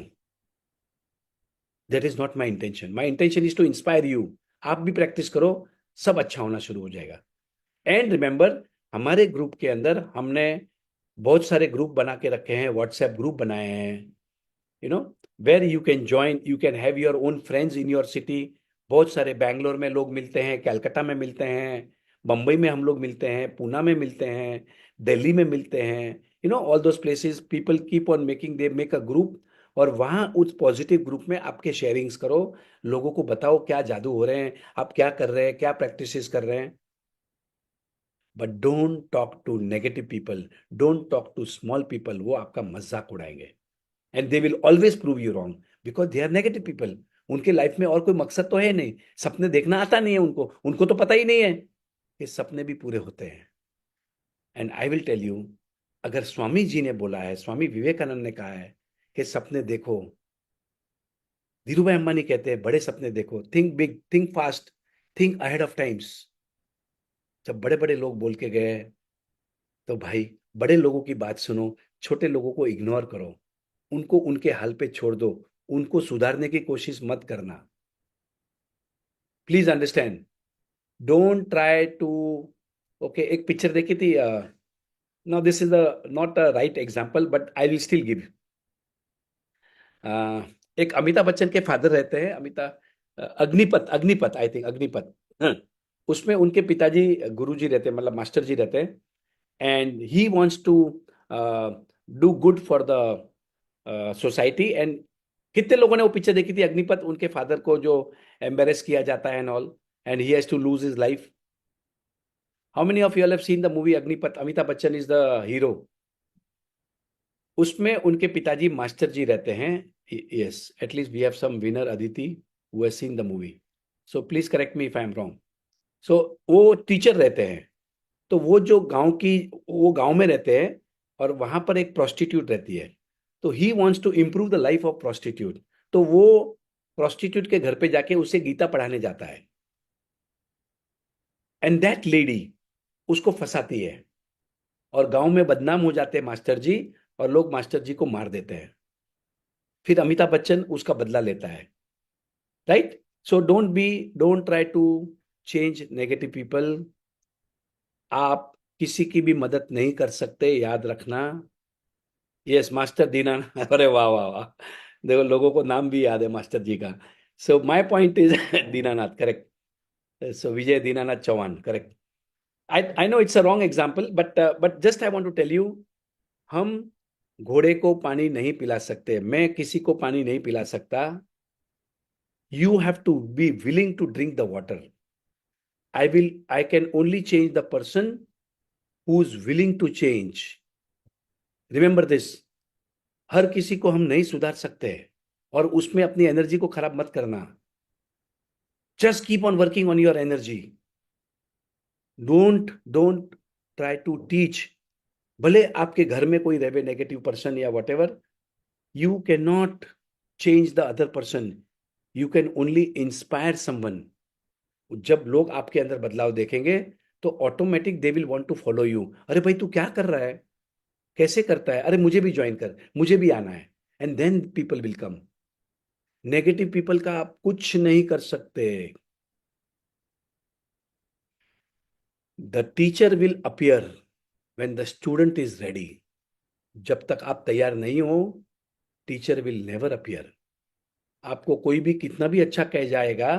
that is not my intention. My intention is to inspire you. आप भी प्रैक्टिस करो, सब अच्छा होना शुरू हो जाएगा। एंड रिमेंबर, हमारे ग्रुप के अंदर हमने बहुत सारे ग्रुप बना के रखे हैं, व्हाट्सएप ग्रुप बनाए हैं, you know, where you can join, you can have your own friends in your city. बहुत सारे बैंगलोर में लोग मिलते हैं, कलकत्ता में मिलते हैं, बम्बई में हम लोग मिलते हैं, पूना में मिलते हैं, दिल्ली में मिलते हैं, all those places people keep on making, they make a group. और वहां उस पॉजिटिव ग्रुप में आपके शेयरिंग्स करो, लोगों को बताओ क्या जादू हो रहे हैं, आप क्या कर रहे हैं, क्या प्रैक्टिसेस कर रहे हैं। But don't talk to negative people, don't talk to small people, वो आपका मजाक उड़ाएंगे। And they will always prove you wrong, because they are negative people. उनके लाइफ में और कोई मकसद तो है नहीं, सपने देखना आता नहीं है उनको, उनको तो पता ही नहीं है कि सपने भी पूरे होते हैं। And I will tell you, अगर स्वामी जी ने बोला है, स्वामी विवेकानंद ने कहा है कि सपने देखो, धीरू भाई अंबानी कहते हैं बड़े सपने देखो, think big, think fast, think ahead of times. जब बड़े बड़े लोग बोल के गए, तो भाई बड़े लोगों की बात सुनो, छोटे लोगों को इग्नोर करो, उनको उनके हाल पे छोड़ दो, उनको सुधारने की कोशिश मत करना। Please understand, don't try to, okay, एक पिक्चर देखी थी, now this is the not a right example but I will still give. एक अमिताभ बच्चन के फादर रहते हैं, अग्निपथ, अग्निपथ आई थिंक, अग्निपथ। हाँ, उसमें उनके पिताजी गुरुजी रहते हैं, मतलब मास्टर जी रहते हैं। And he wants to do good for the society. And कितने लोगों ने वो पिक्चर देखी थी अग्निपथ, उनके फादर को जो एम्बेरेस किया जाता है and all, and he has to lose his life. How many of you have seen the movie Agnipath? Amitabh Bachchan is the hero. उसमें उनके पिताजी मास्टर जी रहते हैं। Yes, at least we have some winner Aditi who has seen the movie, so please correct me if I am wrong. So वो teacher रहते हैं। तो वो जो वो गांव में रहते हैं, और वहां पर एक प्रोस्टिट्यूट रहती है। तो he wants to improve the life of prostitute. तो वो प्रोस्टिट्यूट के घर पे जाके उसे गीता पढ़ाने जाता है। एंड दैट लेडी उसको फंसाती है, और गांव में बदनाम हो जाते हैं मास्टर जी, और लोग मास्टर जी को मार देते हैं। फिर अमिताभ बच्चन उसका बदला लेता है, right? So don't try to change negative people. आप किसी की भी मदद नहीं कर सकते, याद रखना। यस, मास्टर दीना, अरे वाह वाह वाह, देखो लोगों को नाम भी याद है मास्टर जी का। So my point is Dinanath, correct. So Vijay Dinanath Chauhan, correct. I know it's a wrong example, but just I want to tell you, हम घोड़े को पानी नहीं पिला सकते, मैं किसी को पानी नहीं पिला सकता. You have to be willing to drink the water. I can only change the person who's willing to change. Remember this. हर किसी को हम नहीं सुधार सकते और उसमें अपनी एनर्जी को खराब मत करना. Just keep on working on your energy. Don't try to teach. भले आपके घर में कोई रहे नेगेटिव पर्सन या whatever, you cannot change the other person. You can only inspire someone. जब लोग आपके अंदर बदलाव देखेंगे तो automatic they will want to follow you. अरे भाई तू क्या कर रहा है, कैसे करता है, अरे मुझे भी ज्वाइन कर, मुझे भी आना है. And then people will come. Negative people का आप कुछ नहीं कर सकते. The teacher will appear when the student is ready. जब तक आप तैयार नहीं हो, टीचर विल नेवर अपीयर. आपको कोई भी कितना भी अच्छा कह जाएगा,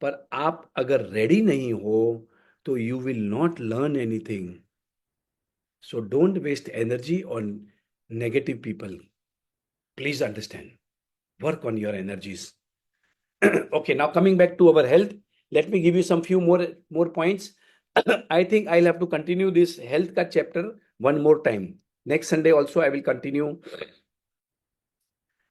पर आप अगर रेडी नहीं हो तो you will not learn anything. So don't waste energy on negative people. Please understand. Work on your energies. Okay, now coming back to our health, let me give you some few more points. I think I'll have to continue this health ka chapter one more time. Next Sunday also I will continue.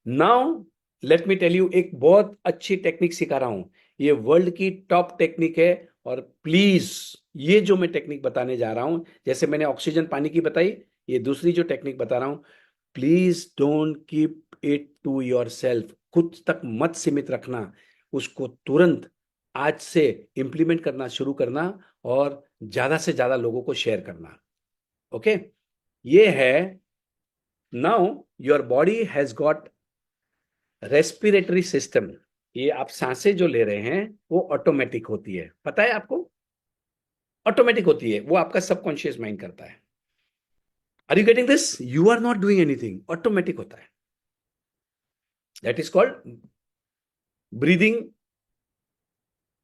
Now let me tell you, एक बहुत अच्छी technique सिखा रहा हूं. ये world की top technique है. और प्लीज ये जो मैं टेक्निक बताने जा रहा हूं, जैसे मैंने ऑक्सीजन पानी की बताई, ये दूसरी जो टेक्निक बता रहा हूं, please don't keep it to yourself. खुद तक मत सीमित रखना. उसको तुरंत आज से इंप्लीमेंट करना शुरू करना और ज्यादा से ज्यादा लोगों को शेयर करना. ओके, ये है. Now your body has got respiratory system. ये आप सांसें जो ले रहे हैं वो ऑटोमेटिक होती है, पता है आपको? ऑटोमेटिक होती है, वो आपका सबकॉन्शियस माइंड करता है. Are you getting this? You are not doing anything, automatic होता है. That is called breathing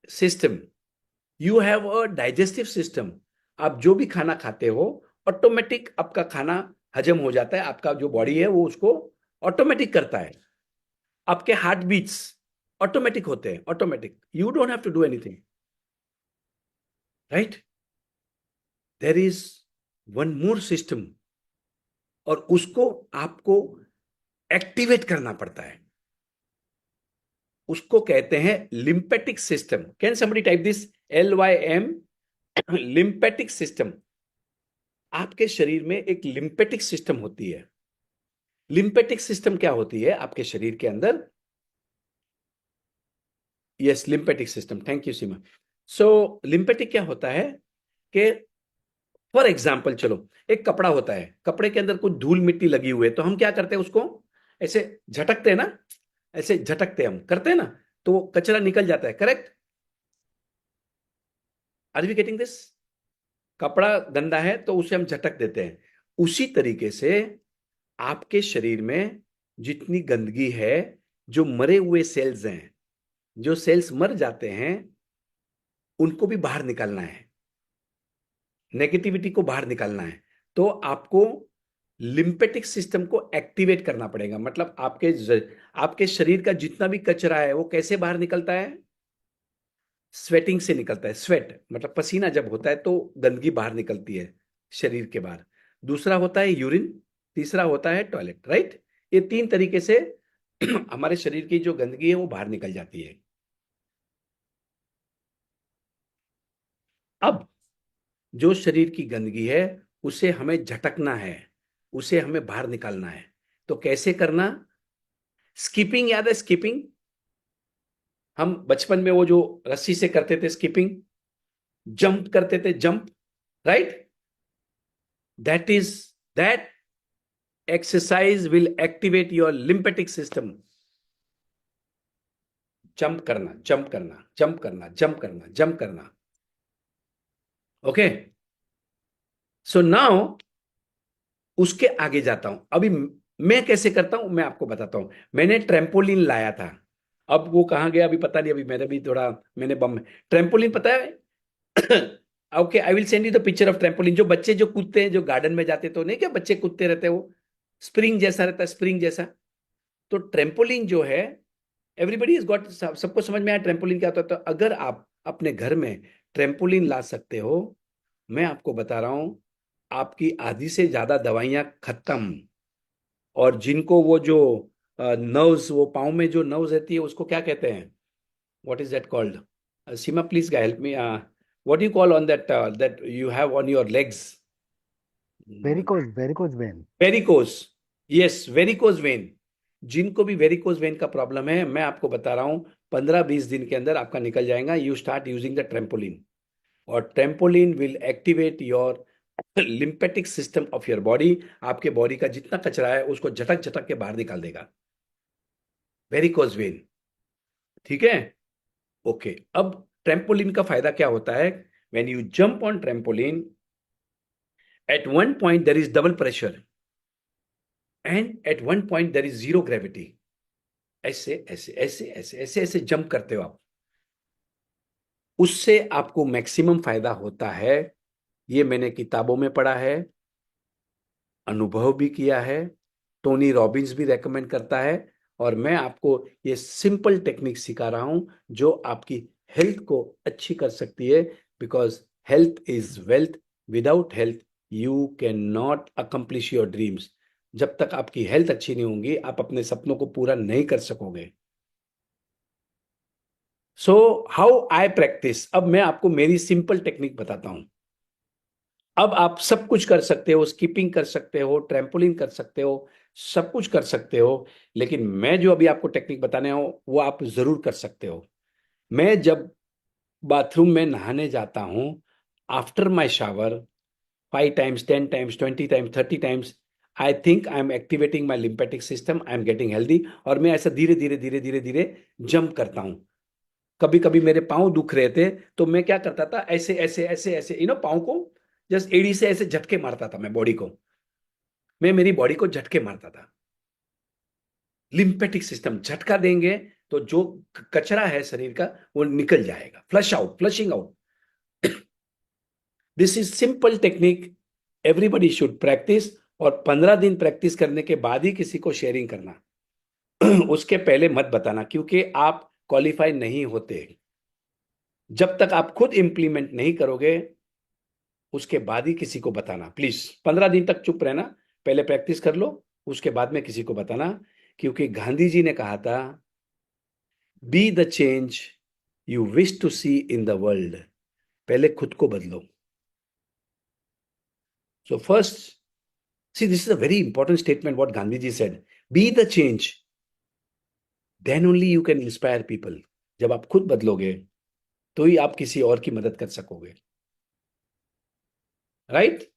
system. You have a digestive system. आप जो भी खाना खाते हो, ऑटोमेटिक आपका खाना हजम हो जाता है. आपका जो बॉडी है वो उसको ऑटोमेटिक करता है. आपके हार्ट बीट्स ऑटोमेटिक होते हैं, automatic. You don't have to do anything, right? There is one more system, और उसको आपको एक्टिवेट करना पड़ता है. उसको कहते हैं lymphatic system. Can somebody type this? LYM, lymphatic system. आपके शरीर में एक लिम्फेटिक सिस्टम होती है. लिम्फेटिक सिस्टम क्या होती है आपके शरीर के अंदर? Yes, lymphatic system. Thank you Seema. So lymphatic क्या होता है कि फॉर एग्जाम्पल, चलो एक कपड़ा होता है, कपड़े के अंदर कुछ धूल मिट्टी लगी हुई है, तो हम क्या करते हैं, उसको ऐसे झटकते हैं ना, ऐसे झटकते हम करते हैं ना, तो वो कचरा निकल जाता है. Correct? Are we getting this? कपड़ा गंदा है तो उसे हम झटक देते हैं. उसी तरीके से आपके शरीर में जितनी गंदगी है, जो मरे हुए सेल्स हैं, जो सेल्स मर जाते हैं, उनको भी बाहर निकालना है. नेगेटिविटी को बाहर निकालना है. तो आपको लिम्फेटिक सिस्टम को एक्टिवेट करना पड़ेगा. मतलब आपके शरीर का जितना भी कचरा है वो कैसे बाहर निकलता है? स्वेटिंग से निकलता है. स्वेट मतलब पसीना जब होता है तो गंदगी बाहर निकलती है शरीर के बाहर. दूसरा होता है यूरिन, तीसरा होता है टॉयलेट. राइट? ये तीन तरीके से हमारे शरीर की जो गंदगी है वो बाहर निकल जाती है. अब जो शरीर की गंदगी है उसे हमें झटकना है, उसे हमें बाहर निकालना है. तो कैसे करना? स्कीपिंग याद है? स्कीपिंग हम बचपन में वो जो रस्सी से करते थे, स्कीपिंग, जंप करते थे, jump. Right? That exercise will activate your lymphatic system. Jump करना, जंप करना, जंप करना, जंप करना, जंप करना. ओके, सो नाउ उसके आगे जाता हूं. अभी मैं कैसे करता हूं मैं आपको बताता हूं. मैंने ट्रेम्पोलिन लाया था अब वो कहाँ गया अभी पता नहीं, अभी मेरे भी थोड़ा मैंने बम ट्रेम्पोलिन पता है। Okay, I will send you the picture of trampoline. जो बच्चे जो कूदते हैं, जो गार्डन में जाते तो नहीं क्या बच्चे कूदते रहते हैं, वो स्प्रिंग जैसा रहता है, स्प्रिंग जैसा। तो ट्रेम्पोलिन जो है, एवरीबडी इज गॉट, सबको समझ में आया ट्रेम्पोलिन क्या होता है। तो अगर आप अपने घर में ट्रेम्पोलिन ला सकते हो, मैं आपको बता रहा हूं, आपकी आधी से ज्यादा दवाइयां खत्म। और जिनको वो जो नर्व्स, वो पाँव में जो नर्व्स रहती है उसको क्या कहते हैं, what is that called? Seema please help me, what you call on that, that you have on your legs? Varicose vein. Varicose, yes, varicose vein. जिनको भी वेरिकोज वेन का प्रॉब्लम है, मैं आपको बता रहा हूं, 15-20 दिन के अंदर आपका निकल जाएगा। You start using the trampoline, और trampoline will activate your lymphatic system of your body. आपके बॉडी का जितना कचरा है उसको झटक झटक के बाहर निकाल देगा, वेरिकोज वेन। ठीक है, ओके। अब ट्रेम्पोलिन का फायदा क्या होता है? When you jump on trampoline, at one point there is double pressure, and at one point there is zero gravity. ऐसे ऐसे ऐसे ऐसे ऐसे ऐसे जंप करते हो आप, उससे आपको मैक्सिमम फायदा होता है। ये मैंने किताबों में पढ़ा है, अनुभव भी किया है, टोनी रॉबिन्स भी रेकमेंड करता है। और मैं आपको ये सिंपल टेक्निक सिखा रहा हूं जो आपकी हेल्थ को अच्छी कर सकती है, because health is wealth. Without health you can not accomplish your dreams. जब तक आपकी हेल्थ अच्छी नहीं होगी, आप अपने सपनों को पूरा नहीं कर सकोगे। सो हाउ आई प्रैक्टिस, अब मैं आपको मेरी सिंपल टेक्निक बताता हूं। अब आप सब कुछ कर सकते हो, स्कीपिंग कर सकते हो, ट्रैम्पोलिन कर सकते हो, सब कुछ कर सकते हो, लेकिन मैं जो अभी आपको टेक्निक बताने हूं वो आप जरूर कर सकते हो। मैं जब बाथरूम में नहाने जाता हूं, after my shower, 5 times, 10 times, 20 times, 30 times, I think I am activating my lymphatic system, I am getting healthy. और मैं ऐसा धीरे धीरे धीरे धीरे धीरे जंप करता हूं। कभी कभी मेरे पाँव दुख रहे थे, तो मैं क्या करता था, ऐसे ऐसे ऐसे ऐसे पाँव को जस्ट एड़ी से ऐसे झटके मारता था। मैं बॉडी को, मैं मेरी बॉडी को झटके मारता था। लिम्फेटिक सिस्टम झटका देंगे तो जो कचरा है शरीर का वो निकल जाएगा, flush out, flushing out. This is simple technique, everybody should practice. और 15 दिन प्रैक्टिस करने के बाद ही किसी को शेयरिंग करना। उसके पहले मत बताना, क्योंकि आप क्वालिफाई नहीं होते। जब तक आप खुद इंप्लीमेंट नहीं करोगे, उसके बाद ही किसी को बताना। प्लीज 15 दिन तक चुप रहना, पहले प्रैक्टिस कर लो, उसके बाद में किसी को बताना। क्योंकि गांधी जी ने कहा था, be the change you wish to see in the world. पहले खुद को बदलो। So first, see this is a very important statement what Gandhi ji said, be the change, then only you can inspire people. जब आप खुद बदलोगे तो ही आप किसी और की मदद कर सकोगे, right?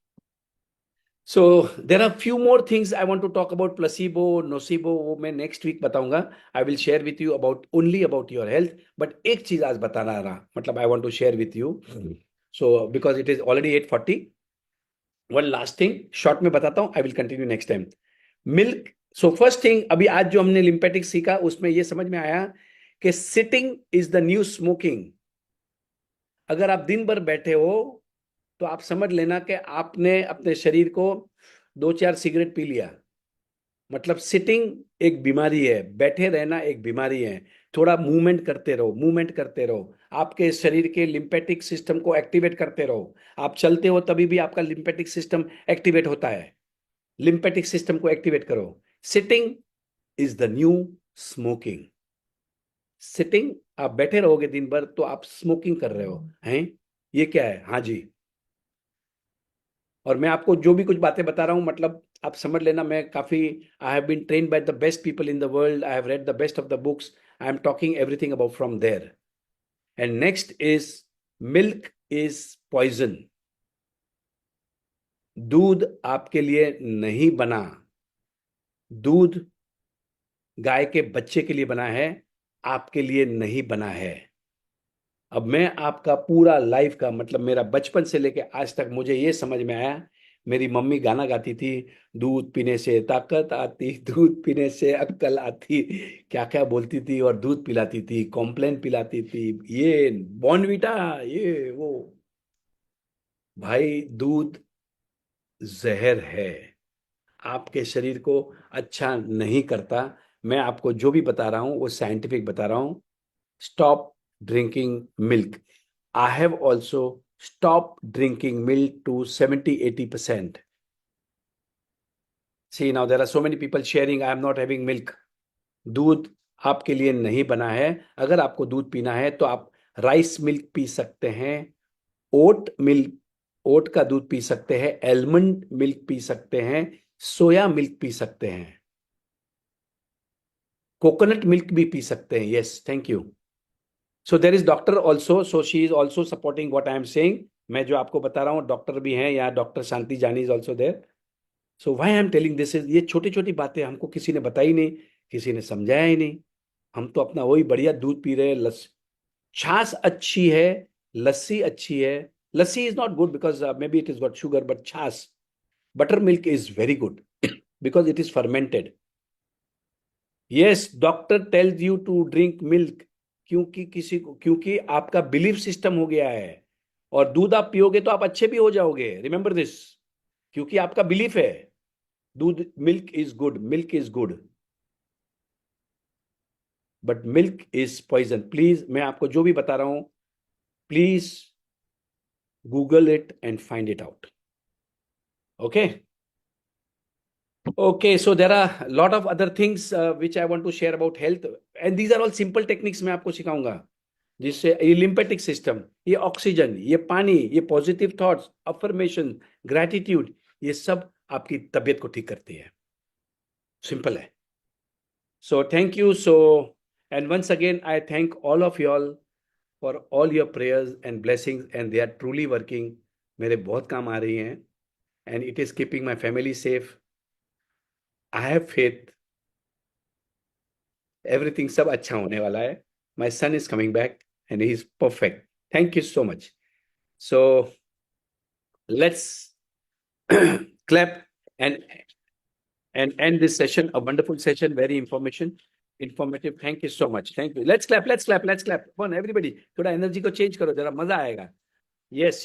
So there are few more things I want to talk about, placebo, nocebo, वो मैं नेक्स्ट वीक बताऊंगा। I will share with you about only about your health. But एक चीज आज बताना रहा, मतलब I want to share with you. So because it is already 8:40, one last thing short में बताता हूं, I will continue next time. Milk, so first thing, अभी आज जो हमने लिम्पेटिक सीखा उसमें ये समझ में आया कि sitting is the new smoking. अगर आप दिन भर बैठे हो तो आप समझ लेना कि आपने अपने शरीर को 2-4 सिगरेट पी लिया। मतलब सिटिंग एक बीमारी है, बैठे रहना एक बीमारी है। थोड़ा मूवमेंट करते रहो, मूवमेंट करते रहो, आपके शरीर के लिम्पेटिक सिस्टम को एक्टिवेट करते रहो। आप चलते हो तभी भी आपका लिम्पेटिक सिस्टम एक्टिवेट होता है। लिम्पेटिक सिस्टम को एक्टिवेट करो। Sitting is the new smoking. Sitting, आप बैठे रहोगे दिन भर तो आप स्मोकिंग कर रहे हो, हैं? ये क्या है? हाँ जी। और मैं आपको जो भी कुछ बातें बता रहा हूं, मतलब आप समझ लेना, मैं काफी, I have been trained by the best people in the world, I have read the best of the books, I am talking everything about from there. And next is, milk is poison. दूध आपके लिए नहीं बना, दूध गाय के बच्चे के लिए बना है, आपके लिए नहीं बना है। अब मैं आपका पूरा लाइफ का, मतलब मेरा बचपन से लेके आज तक मुझे ये समझ में आया, मेरी मम्मी गाना गाती थी, दूध पीने से ताकत आती, दूध पीने से अक्ल आती, क्या क्या बोलती थी, और दूध पिलाती थी, कॉम्प्लेन पिलाती थी, ये बॉर्नवीटा, ये वो। भाई दूध जहर है, आपके शरीर को अच्छा नहीं करता। मैं आपको जो भी बता रहा हूं वो साइंटिफिक बता रहा हूं। Stop drinking milk. I have also stopped drinking milk to 70-80%. See, now there are so many people sharing, I am not having milk. दूध आपके लिए नहीं बना है। अगर आपको दूध पीना है तो आप राइस मिल्क पी सकते हैं, ओट मिल्क, ओट का दूध पी सकते हैं, एलमंड मिल्क पी सकते हैं, सोया मिल्क पी सकते हैं, कोकोनट मिल्क भी पी सकते हैं। Yes, thank you. So there is doctor also, so she is also supporting what I am saying. मैं जो आपको बता रहा हूँ, डॉक्टर भी हैं यहाँ, doctor Shanti Jani is also there. So why I am telling this is, ये छोटी छोटी बातें हमको किसी ने बताई नहीं, किसी ने समझाया ही नहीं। हम तो अपना वही बढ़िया दूध पी रहे हैं। छाछ अच्छी है, लस्सी अच्छी है। Lassi is not good because may be it is got sugar, but chaach, buttermilk is very good because it is fermented. Yes, doctor tells you to drink milk, क्योंकि आपका बिलीफ सिस्टम हो गया है, और दूध आप पियोगे तो आप अच्छे भी हो जाओगे। रिमेंबर दिस, क्योंकि आपका बिलीफ है दूध, milk is good, milk is good, but milk is poison. Please, मैं आपको जो भी बता रहा हूं, please Google it and find it out. Okay, so there are a lot of other things which I want to share about health, and these are all simple techniques मैं आपको सिखाऊंगा, जिससे ये लिम्फेटिक सिस्टम, ये oxygen, ये पानी, ये positive thoughts, affirmation, gratitude, ये सब आपकी तबीयत को ठीक करती है। सिंपल है। So thank you. So and once again I thank all of you all for all your prayers and blessings, and they are truly working. मेरे बहुत काम आ रही हैं, and it is keeping my family safe. I have faith, everything सब अच्छा होने वाला है। My son is coming back and he is perfect. Thank you so much. So let's clap and end this session, a wonderful session, very informative. Thank you so much. Thank you. Let's clap. Come on, everybody. थोड़ा energy को change करो, जरा मजा आएगा। Yes.